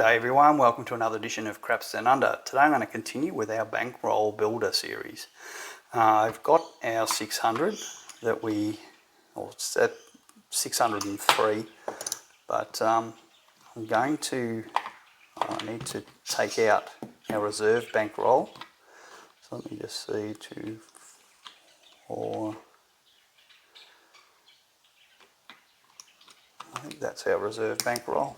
G'day everyone, welcome to another edition of Craps Down Under. Today I'm going to continue with our Bankroll Builder series. I've got our 600 that it's at 603, but I need to take out our reserve bankroll. So let me just see, 2, 4, I think that's our reserve bankroll.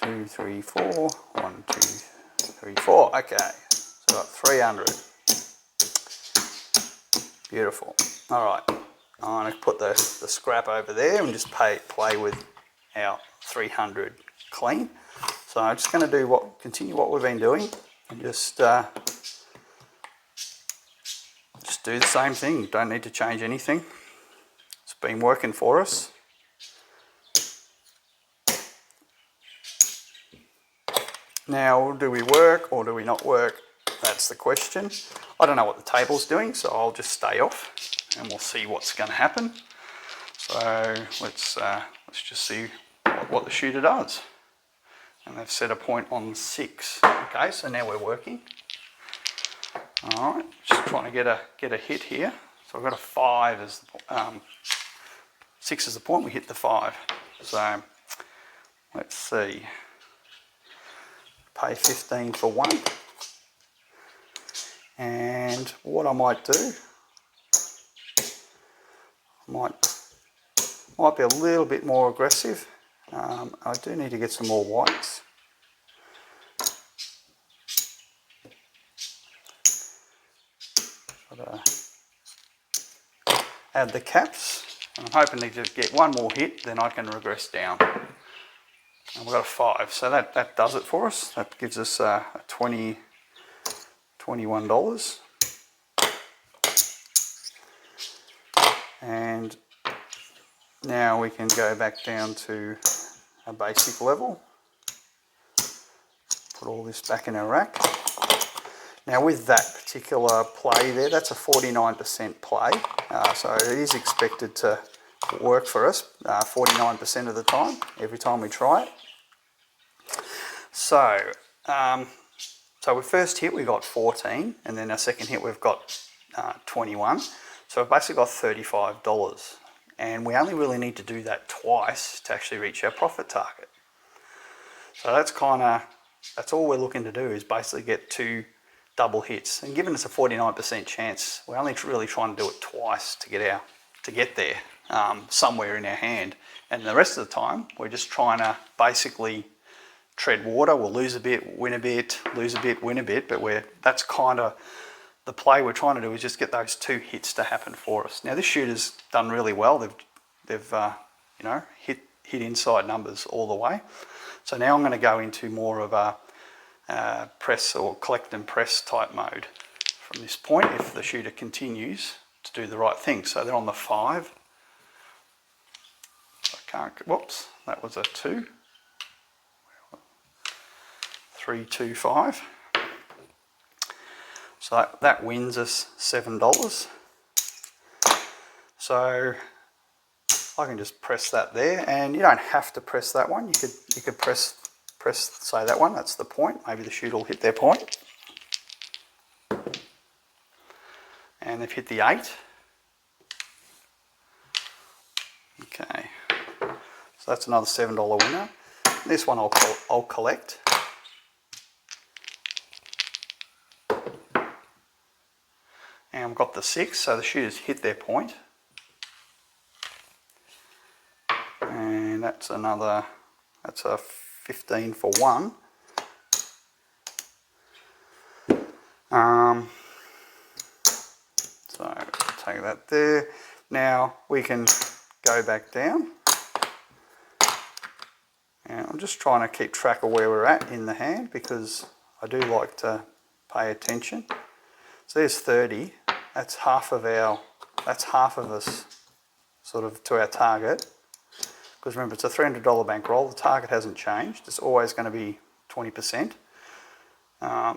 2, 3, 4, 1, 2, 3, 4. Okay, so I've got 300. Beautiful. All right, I'm going to put the scrap over there and just play with our 300 clean. So I'm just going to continue what we've been doing and just do the same thing. Don't need to change anything. It's been working for us. Now, do we work or do we not work? That's the question. I don't know what the table's doing, so I'll just stay off and we'll see what's going to happen. So let's just see what the shooter does. And they've set a point on 6. Okay, so now we're working. All right, just trying to get a hit here. So I've got a 5 as the 6 is the point. We hit the 5. So let's see. Pay 15 for 1, and what I might do, might be a little bit more aggressive. I do need to get some more whites. Add the caps. I'm hoping to just get one more hit, then I can regress down. And we've got a 5, so that does it for us. That gives us a $21. And now we can go back down to a basic level. Put all this back in our rack. Now with that particular play there, that's a 49% play. So it is expected to work for us 49% of the time, every time we try it. So, we first hit we got 14, and then our second hit we've got 21. So we've basically got $35, and we only really need to do that twice to actually reach our profit target. So that's all we're looking to do, is basically get 2 double hits. And given it's a 49% chance, we're only really trying to do it twice to get there somewhere in our hand. And the rest of the time, we're just trying to basically tread water. We'll lose a bit, win a bit, lose a bit, win a bit, but that's kind of the play we're trying to do, is just get those 2 hits to happen for us. Now this shooter's done really well. They've hit inside numbers all the way. So now I'm going to go into more of a press or collect and press type mode from this point, if the shooter continues to do the right thing. So they're on the 5. Whoops, that was a 2. 3, 2, 5. So that wins us $7. So I can just press that there, and you don't have to press that one. You could press say that one. That's the point. Maybe the shooter will hit their point. And they've hit the 8. Okay. So that's another $7 winner. This one I'll collect. And I've got the 6, so the shooters hit their point. And that's a 15 for 1. So take that there. Now we can go back down. And I'm just trying to keep track of where we're at in the hand, because I do like to pay attention. So there's 30. That's half of us sort of to our target. Because remember, it's a $300 bankroll. The target hasn't changed. It's always going to be 20%.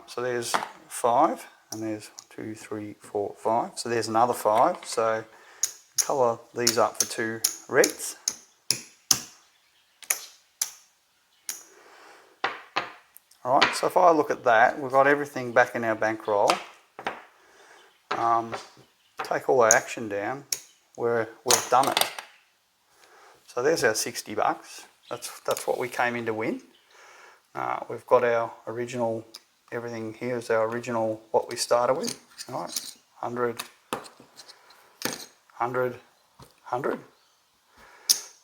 So there's 5, and there's 2, 3, 4, 5. So there's another 5. So colour these up for 2 reds. Alright, so if I look at that, we've got everything back in our bankroll. Take all our action down, we've done it. So there's our 60 bucks. That's what we came in to win. We've got our original, everything here is our original what we started with. Alright, 100, 100, 100.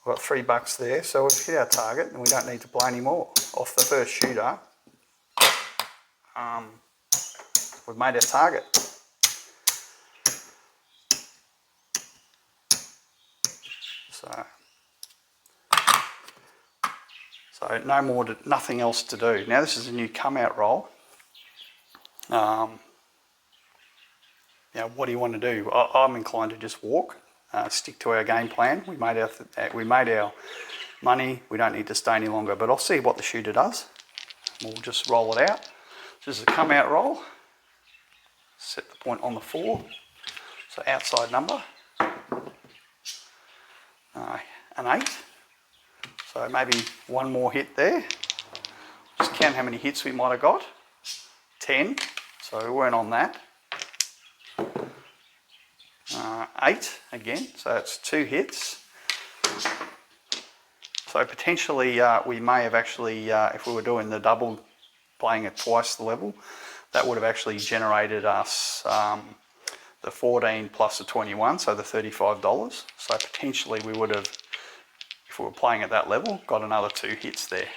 We've got $3 there, so we've hit our target and we don't need to play any more. Off the first shooter, we've made our target. So no more, nothing else to do. Now this is a new come out roll. Now what do you want to do? I'm inclined to just walk, stick to our game plan. We made our money. We don't need to stay any longer. But I'll see what the shooter does. We'll just roll it out. This is a come out roll. Set the point on the 4. So outside number. An 8. So maybe one more hit there. Just count how many hits we might have got. 10. So we weren't on that. 8 again. So it's 2 hits. So potentially we may have actually, if we were doing the double, playing at twice the level, that would have actually generated us the 14 plus the 21, so the $35. So potentially we would have, if we were playing at that level, got another 2 hits there.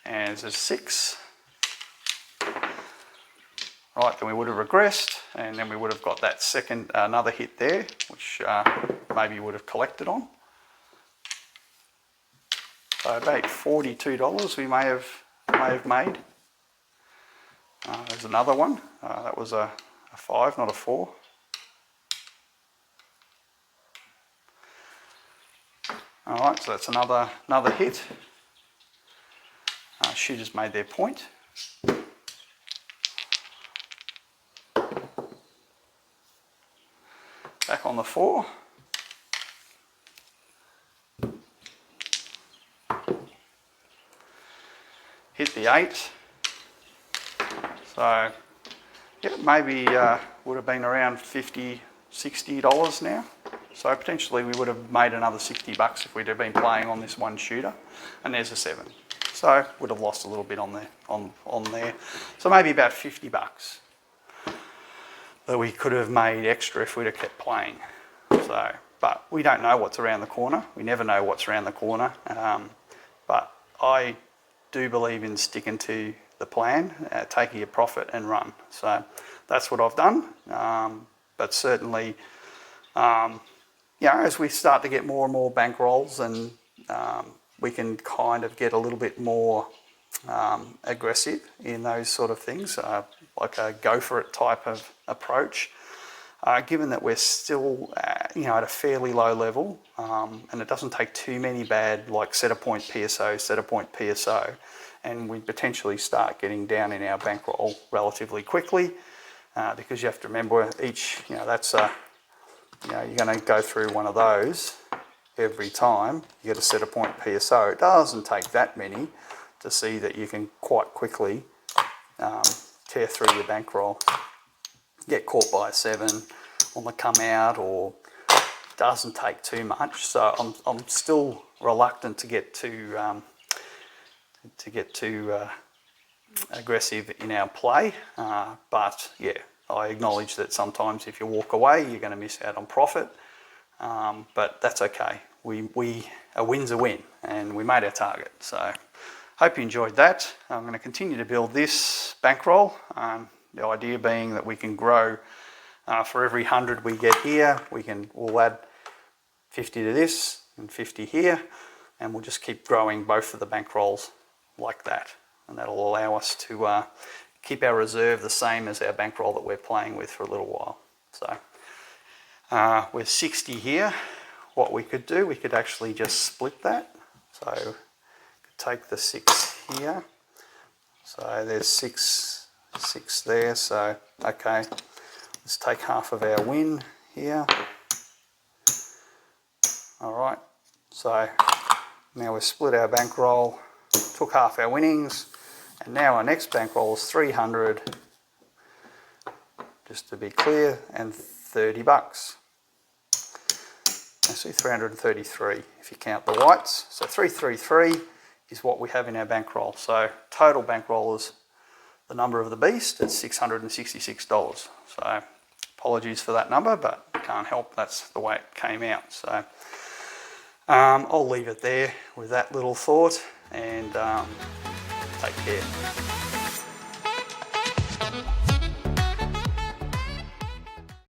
And there's a 6. Right, then we would have regressed, and then we would have got that second, another hit there, which maybe you would have collected on. So about $42 we may have made. There's another one. That was a 5, not a 4. All right, so that's another hit. Shooters made their point. Back on the 4. Hit the 8. So, yeah, maybe would have been around $50, $60 now. So potentially we would have made another $60 if we'd have been playing on this one shooter. And there's a 7. So would have lost a little bit on there. So maybe about $50 that we could have made extra if we'd have kept playing. So, but we don't know what's around the corner. We never know what's around the corner. But I do believe in sticking to the plan, taking your profit and run. So that's what I've done. But certainly, as we start to get more and more bankrolls, and we can kind of get a little bit more aggressive in those sort of things, like a go for it type of approach. Given that we're still, at a fairly low level, and it doesn't take too many bad, like set a point PSO, and we potentially start getting down in our bankroll relatively quickly, because you have to remember each, that's you're going to go through one of those every time. You get a set a point PSO. It doesn't take that many to see that you can quite quickly tear through your bankroll. Get caught by a 7 on the come out, or doesn't take too much. So I'm still reluctant to get too aggressive in our play, but yeah, I acknowledge that sometimes if you walk away you're going to miss out on profit, but that's okay. A win's a win, and we made our target. So hope you enjoyed that. I'm going to continue to build this bankroll. The idea being that we can grow for every 100 we get here, we'll add 50 to this and 50 here, and we'll just keep growing both of the bankrolls like that, and that'll allow us to keep our reserve the same as our bankroll that we're playing with for a little while. So we're 60 here. What we could do, we could actually just split that. So take the 6 here. So there's 6 there. So okay, let's take half of our win here. All right. So now we've split our bankroll took half our winnings, and now our next bankroll is 300, just to be clear, and 30 bucks. Actually 333 if you count the whites. So 333 is what we have in our bankroll. So total bankroll is the number of the beast at $666. So apologies for that number, but can't help, that's the way it came out. So I'll leave it there with that little thought, and take care.